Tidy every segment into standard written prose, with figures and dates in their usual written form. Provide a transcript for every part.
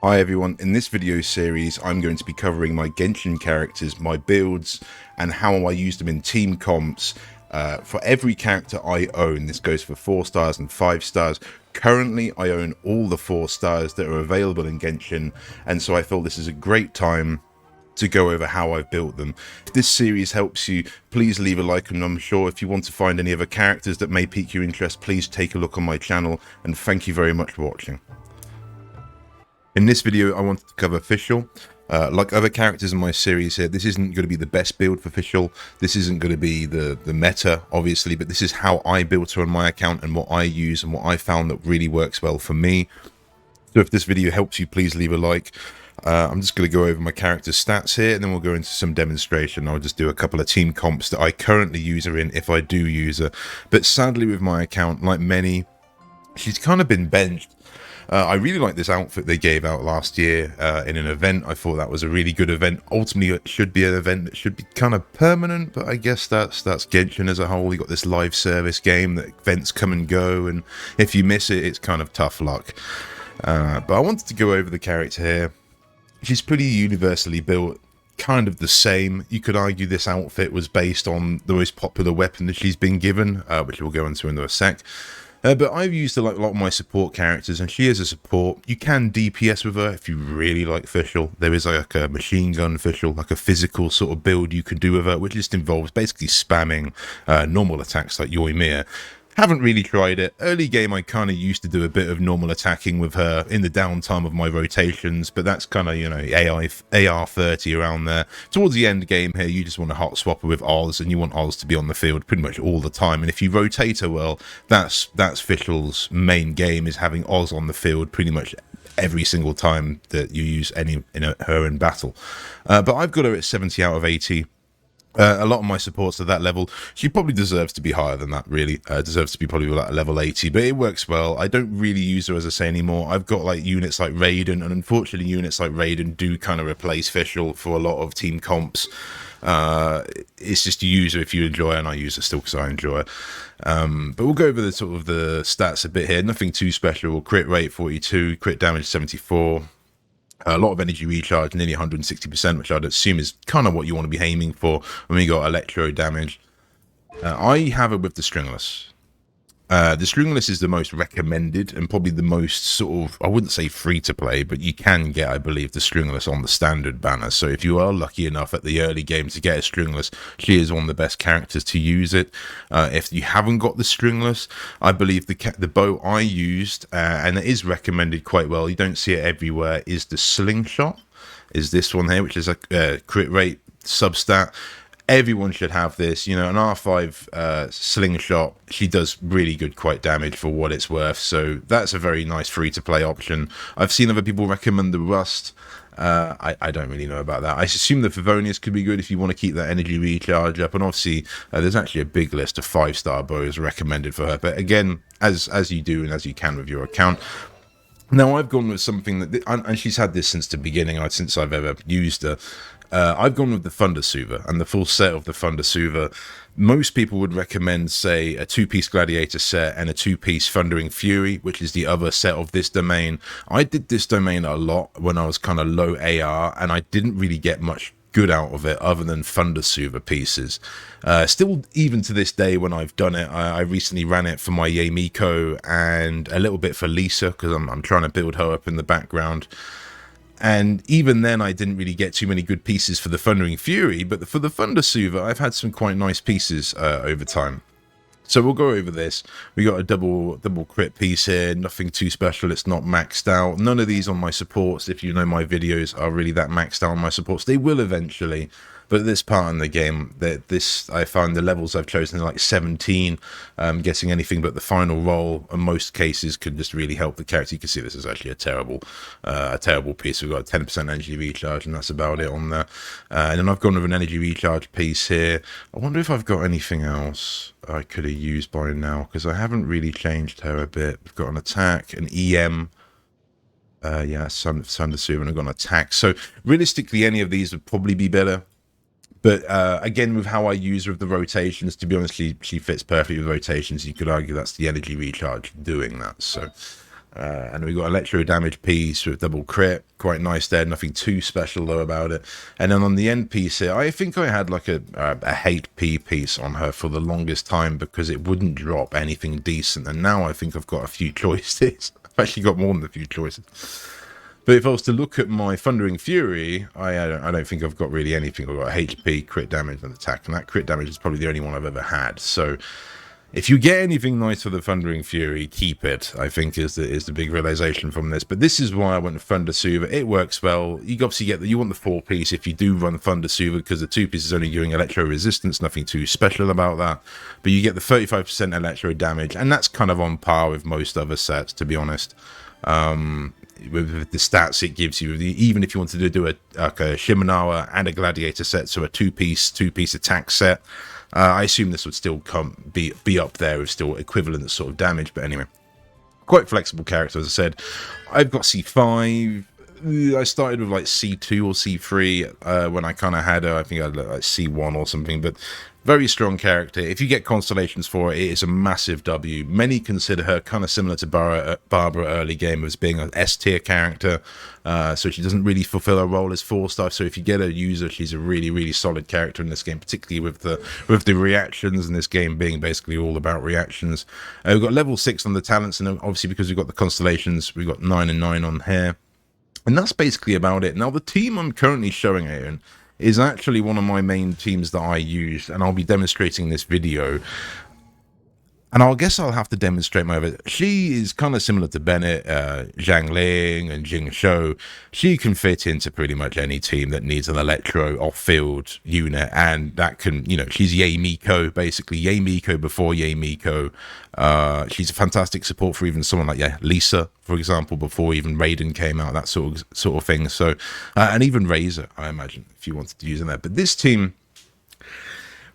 Hi everyone, in this video series I'm going to be covering my Genshin characters, my builds, and how I use them in team comps. For every character I own, this goes for 4 stars and 5 stars. Currently I own all the 4 stars that are available in Genshin, and so I feel this is a great time to go over how I've built them. If this series helps you, please leave a like, and I'm sure if you want to find any other characters that may pique your interest, please take a look on my channel, and thank you very much for watching. In this video, I wanted to cover Fischl. Like other characters in my series here, this isn't going to be the best build for Fischl. This isn't going to be the meta, obviously, but this is how I built her on my account and what I use and what I found that really works well for me. So if this video helps you, please leave a like. I'm just going to go over my character's stats here, and then we'll go into some demonstration. I'll just do a couple of team comps that I currently use her in, if I do use her. But sadly with my account, like many, she's kind of been benched. I really like this outfit they gave out last year in an event. I thought that was a really good event. Ultimately, it should be an event that should be kind of permanent, but I guess that's Genshin as a whole. You got this live service game that events come and go, and if you miss it, it's kind of tough luck. But I wanted to go over the character here. She's pretty universally built, kind of the same. You could argue this outfit was based on the most popular weapon that she's been given, which we'll go into in a sec. But I've used her like a lot of my support characters, and she is a support. You can DPS with her if you really like Fischl. There is like a machine gun Fischl, like a physical sort of build you can do with her, which just involves basically spamming normal attacks like Yoimiya. Haven't really tried it. Early game, I kind of used to do a bit of normal attacking with her in the downtime of my rotations, but that's kind of, you know, AR 30 around there. Towards the end game here, you just want to hot swap her with Oz, and you want Oz to be on the field pretty much all the time. And if you rotate her well, that's Fischl's main game, is having Oz on the field pretty much every single time that you use her in battle. But I've got her at 70 out of 80. A lot of my supports at that level. She probably deserves to be higher than that, really. Deserves to be probably like level 80, but it works well. I don't really use her, as I say, anymore. I've got like units like Raiden, and unfortunately units like Raiden do kind of replace Fischl for a lot of team comps. It's just you use her if you enjoy her, and I use her still because I enjoy her. But we'll go over the sort of the stats a bit here. Nothing too special. Crit rate 42, crit damage 74. A lot of energy recharge, nearly 160%, which I'd assume is kind of what you want to be aiming for when you got electro damage. I have it with the stringless. The stringless is the most recommended and probably the most sort of, I wouldn't say free to play, but you can get, I believe, the stringless on the standard banner. So if you are lucky enough at the early game to get a stringless, she is one of the best characters to use it. If you haven't got the stringless, I believe the bow I used, and it is recommended quite well, you don't see it everywhere, is the slingshot. Is this one here, which is a crit rate substat. Everyone should have this. You know, an R5 slingshot, she does really good quite damage for what it's worth, so that's a very nice free-to-play option. I've seen other people recommend the Rust. I don't really know about that. I assume the Favonius could be good if you want to keep that energy recharge up, and obviously there's actually a big list of 5-star bows recommended for her, but again, as you do and as you can with your account. Now, I've gone with something that, and she's had this since the beginning, since I've ever used her. I've gone with the Thunder Soother and the full set of the Thunder Soother. Most people would recommend, say, a 2-piece Gladiator set and a 2-piece Thundering Fury, which is the other set of this domain. I did this domain a lot when I was kind of low AR, and I didn't really get much good out of it other than Thunder Soother pieces. Still, even to this day, when I've done it, I recently ran it for my Yamiko and a little bit for Lisa, because I'm trying to build her up in the background. And even then, I didn't really get too many good pieces for the Thundering Fury, but for the Thunder Soother, I've had some quite nice pieces over time. So we'll go over this. We got a double crit piece here, nothing too special, it's not maxed out. None of these on my supports, if you know my videos, are really that maxed out on my supports. They will eventually, but this part in the game, I find the levels I've chosen are like 17. Getting anything but the final roll in most cases could just really help the character. You can see this is actually a terrible piece. We've got a 10% energy recharge, and that's about it on there. And then I've gone with an energy recharge piece here. I wonder if I've got anything else I could have used by now, because I haven't really changed her a bit. We've got an attack, an EM. Yeah, Thunder Soother, and I've got an attack. So realistically, any of these would probably be better. But again, with how I use her with the rotations, to be honest, she fits perfectly with rotations. You could argue that's the energy recharge doing that. So And we got electro damage piece with double crit, quite nice there. Nothing too special though about it. And then on the end piece here, I think I had like a HP piece on her for the longest time because it wouldn't drop anything decent. And now I think I've got a few choices. I've actually got more than a few choices. But if I was to look at my Thundering Fury, I don't think I've got really anything. I've got HP, crit damage, and attack, and that crit damage is probably the only one I've ever had. So if you get anything nice for the Thundering Fury, keep it, I think is the big realization from this. But this is why I went with Thunder Soother. It works well. You obviously you want the 4-piece if you do run Thunder Soother, because the 2-piece is only doing electro resistance, nothing too special about that. But you get the 35% electro damage, and that's kind of on par with most other sets, to be honest. With the stats it gives you, even if you wanted to do a Shimenawa and a Gladiator set, so a two-piece attack set, I assume this would still be up there with still equivalent sort of damage. But anyway, quite flexible character, as I said. I've got C5. I started with like C2 or C3 when I kind of had her. I think I had like C1 or something, but very strong character. If you get constellations for it, it is a massive W. Many consider her kind of similar to Barbara early game as being an S tier character, so she doesn't really fulfill her role as 4-star. So if you get a user, she's a really, really solid character in this game, particularly with the reactions, and this game being basically all about reactions. We've got level 6 on the talents, and obviously because we've got the constellations, we've got 9 and 9 on here. And that's basically about it. Now, the team I'm currently showing Aaron is actually one of my main teams that I use, and I'll be demonstrating this video. And I guess I'll have to demonstrate my other. She is kind of similar to Bennett, Zhang Ling, and Jing Shou. She can fit into pretty much any team that needs an electro off-field unit, and that can, she's Yae Miko, basically. Yae Miko before Yae Miko. She's a fantastic support for even someone like Lisa, for example, before even Raiden came out, that sort of thing. So, and even Razor, I imagine, if you wanted to use in there. But this team,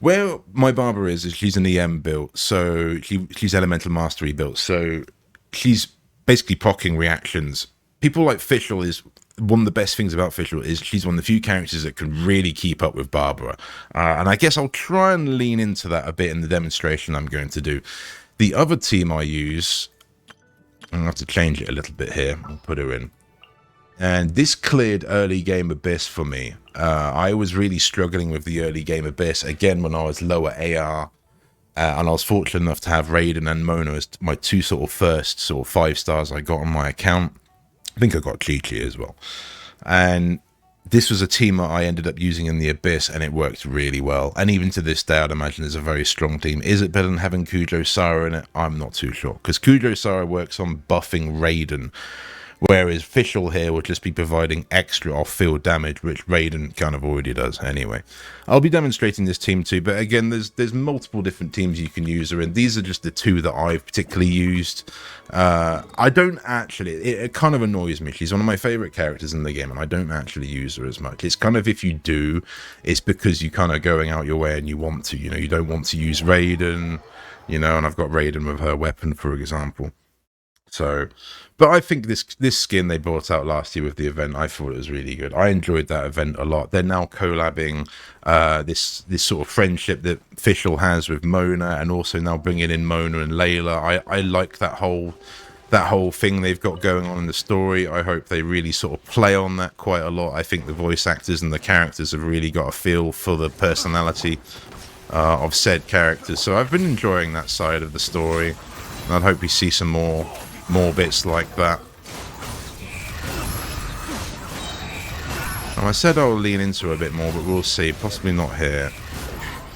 where my Barber is she's an EM built, so she's Elemental Mastery built, so she's basically proccing reactions. People like Fischl is one of the best things about Fischl is she's one of the few characters that can really keep up with Barbara, and I guess I'll try and lean into that a bit in the demonstration I'm going to do. The other team I use, I'm going to have to change it a little bit here. I'll put her in. And this cleared early game Abyss for me. I was really struggling with the early game Abyss, again, when I was lower AR. And I was fortunate enough to have Raiden and Mona as my two first 5 stars I got on my account. I think I got Chi-Chi as well. And this was a team that I ended up using in the Abyss, and it worked really well. And even to this day, I'd imagine it's a very strong team. Is it better than having Kujo Sara in it? I'm not too sure. Because Kujo Sara works on buffing Raiden, whereas Fischl here will just be providing extra off-field damage, which Raiden kind of already does anyway. I'll be demonstrating this team too, but again, there's multiple different teams you can use her in. These are just the two that I've particularly used. I don't actually, it kind of annoys me. She's one of my favourite characters in the game, and I don't actually use her as much. It's kind of, if you do, it's because you're kind of going out your way and you want to, you don't want to use Raiden, and I've got Raiden with her weapon, for example. So, but I think this skin they brought out last year with the event, I thought it was really good. I enjoyed that event a lot. They're now collabing this sort of friendship that Fischl has with Mona, and also now bringing in Mona and Layla. I like that whole thing they've got going on in the story. I hope they really sort of play on that quite a lot. I think the voice actors and the characters have really got a feel for the personality of said characters. So I've been enjoying that side of the story, and I'd hope we see some more bits like that. I said I'll lean into it a bit more, but we'll see. Possibly not here.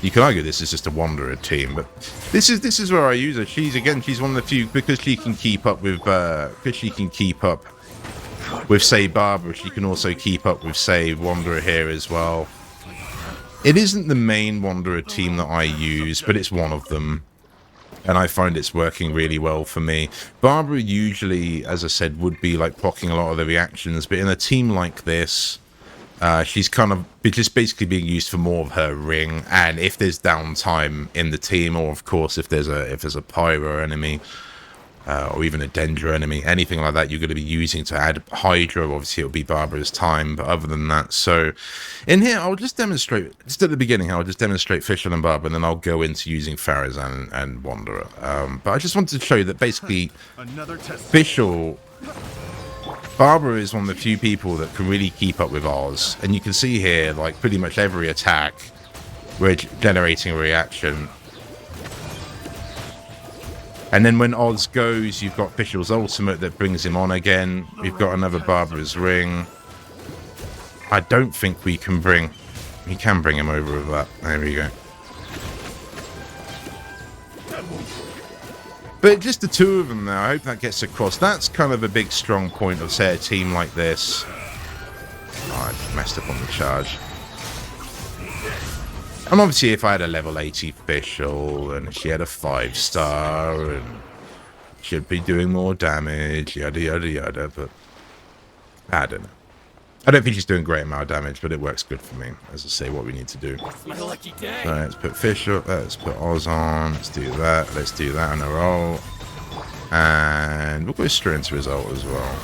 You can argue this is just a Wanderer team, but this is where I use her. She's one of the few, because she can keep up with say Barbara. She can also keep up with say Wanderer here as well. It isn't the main Wanderer team that I use, but it's one of them, and I find it's working really well for me. Barbara usually, as I said, would be like proccing a lot of the reactions, but in a team like this, she's kind of just basically being used for more of her ring, and if there's downtime in the team, or of course if there's a pyro enemy, or even a Dendro enemy, anything like that you're going to be using to add Hydra. Obviously it'll be Barbara's time, but other than that, so in here I'll just demonstrate, just at the beginning I'll just demonstrate Fischl and Barbara, and then I'll go into using Farazan and Wanderer. But I just wanted to show you that basically Fischl, Barbara is one of the few people that can really keep up with Oz, and you can see here like pretty much every attack we're generating a reaction. And then when Oz goes, you've got Fischl's ultimate that brings him on again. We've got another Barbara's ring. I don't think we can bring him over with that. There we go. But just the two of them now, I hope that gets across. That's kind of a big strong point of, say, a team like this. Oh, I messed up on the charge. And obviously if I had a level 80 Fischl and she had a 5-star and she'd be doing more damage, yada yada yada, but I don't know. I don't think she's doing a great amount of damage, but it works good for me, as I say, what we need to do. So let's put Fischl, let's put Oz on, let's do that in a row. And we'll go straight into his ult as well.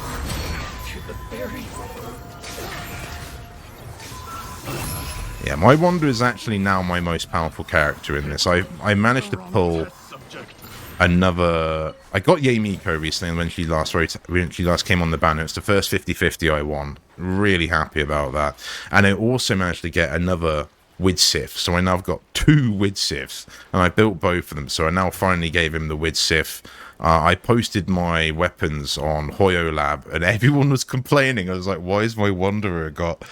Yeah, my Wanderer is actually now my most powerful character in this. I managed to pull another... I got Yae Miko recently when she last came on the banner. It's the first 50-50 I won. Really happy about that. And I also managed to get another Widsith. So I now have got 2 Widsiths. And I built both of them. So I now finally gave him the Widsith. I posted my weapons on Hoyo Lab and everyone was complaining. I was like, why is my Wanderer got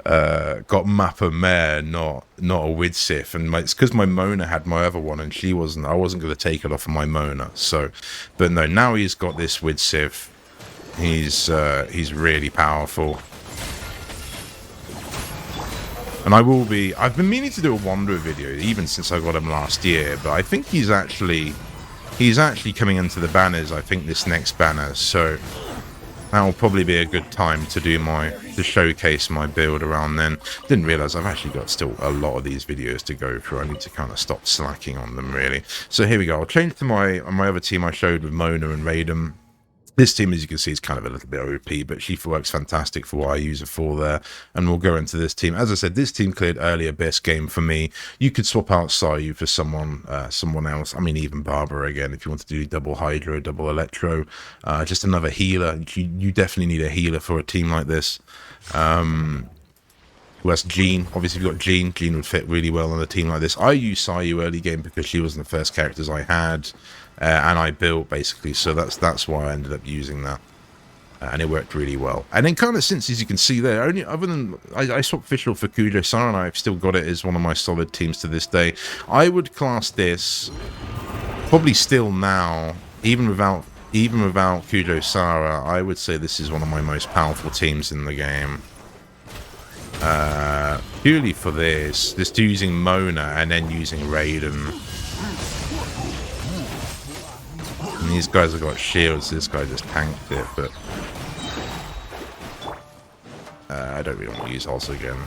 Mappa Mare, not a Widsith? And it's because my Mona had my other one and she wasn't. I wasn't going to take it off of my Mona. So, but no, now he's got this Widsith. He's really powerful. And I've been meaning to do a Wanderer video even since I got him last year, but I think he's actually coming into the banners, I think, this next banner, so that will probably be a good time to do to showcase my build around then. Didn't realise I've actually got still a lot of these videos to go through. I need to kind of stop slacking on them, really. So here we go. I'll change to my other team I showed with Mona and Raiden. This team, as you can see, is kind of a little bit OP, but she works fantastic for what I use her for there. And we'll go into this team. As I said, this team cleared earlier best game for me. You could swap out Sayu for someone else. I mean, even Barbara again, if you want to do double Hydro, double Electro. Just another healer. You definitely need a healer for a team like this. Who has Jean? Obviously, if you've got Jean, Jean would fit really well on a team like this. I used Sayu early game because she wasn't the first characters I had. And I built, basically, so that's why I ended up using that. And it worked really well. And then kind of since, as you can see there, other than I swapped Fischl for Kujo Sara, and I've still got it as one of my solid teams to this day. I would class this, probably still now, even without Kujo Sara, I would say this is one of my most powerful teams in the game. Purely for this, just using Mona and then using Raiden. And these guys have got shields. This guy just tanked it, but I don't really want to use Oz again.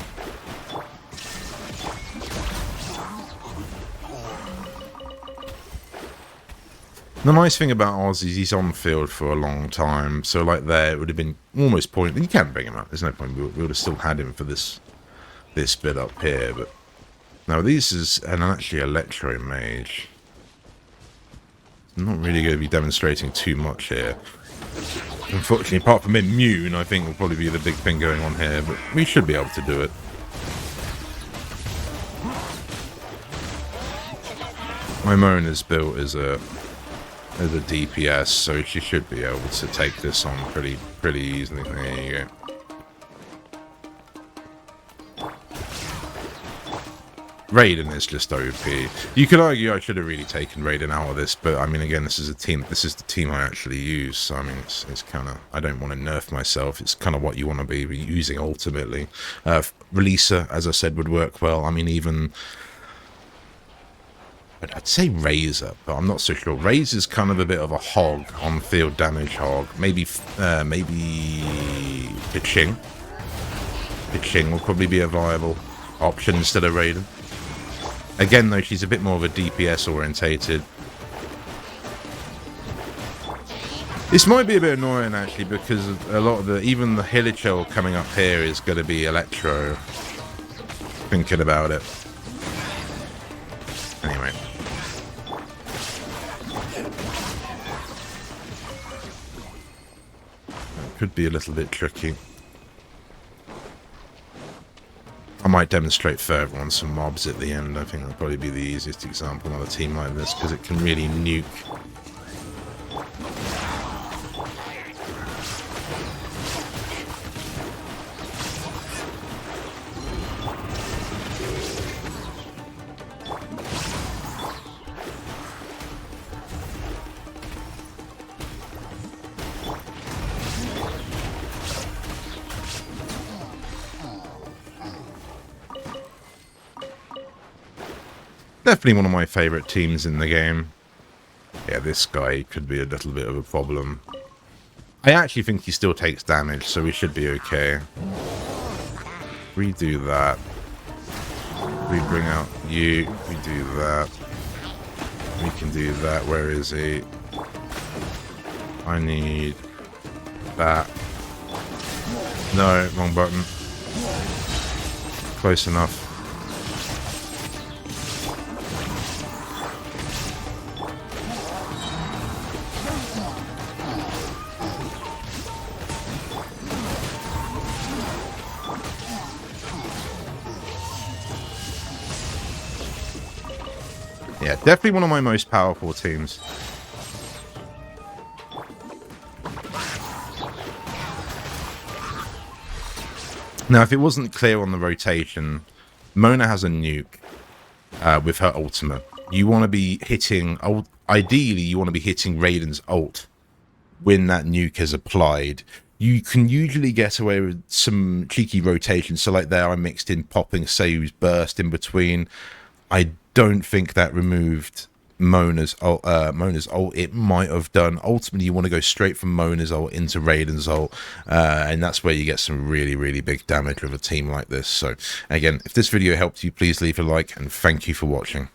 The nice thing about Oz is he's on field for a long time, so like there, it would have been almost pointless. You can bring him up. There's no point. We would have still had him for this bit up here, but now this is actually Electro Mage. I'm not really going to be demonstrating too much here. Unfortunately, apart from Immune, I think will probably be the big thing going on here, but we should be able to do it. My Mona's built as a DPS, so she should be able to take this on pretty easily. There you go. Raiden is just OP. You could argue I should have really taken Raiden out of this, but I mean, again, this is the team I actually use, so I mean, it's kind of, I don't want to nerf myself. It's kind of what you want to be using ultimately. Releaser, as I said, would work well. I mean, even I'd say Razor, but I'm not so sure. Razor's kind of a bit of a hog, on-field damage hog. Maybe Piching. Piching will probably be a viable option instead of Raiden. Again, though, she's a bit more of a DPS orientated. This might be a bit annoying actually, because a lot of even the Hilichurl coming up here is going to be Electro. Thinking about it. Anyway. Could be a little bit tricky. I might demonstrate further on some mobs at the end. I think that'll probably be the easiest example on a team like this, because it can really nuke. Definitely one of my favourite teams in the game. Yeah, this guy could be a little bit of a problem. I actually think he still takes damage, so we should be okay. Redo that. We bring out you. We do that. We can do that. Where is he? I need that. No, wrong button. Close enough. Yeah, definitely one of my most powerful teams. Now, if it wasn't clear on the rotation, Mona has a nuke with her ultimate. You want to be hitting, ideally, you want to be hitting Raiden's ult when that nuke is applied. You can usually get away with some cheeky rotations. So like there, I mixed in popping Sayu's burst in between. I don't think that removed Mona's ult. It might have done. Ultimately, you want to go straight from Mona's ult into Raiden's ult, and that's where you get some really, really big damage with a team like this. So again, if this video helped you, please leave a like, and thank you for watching.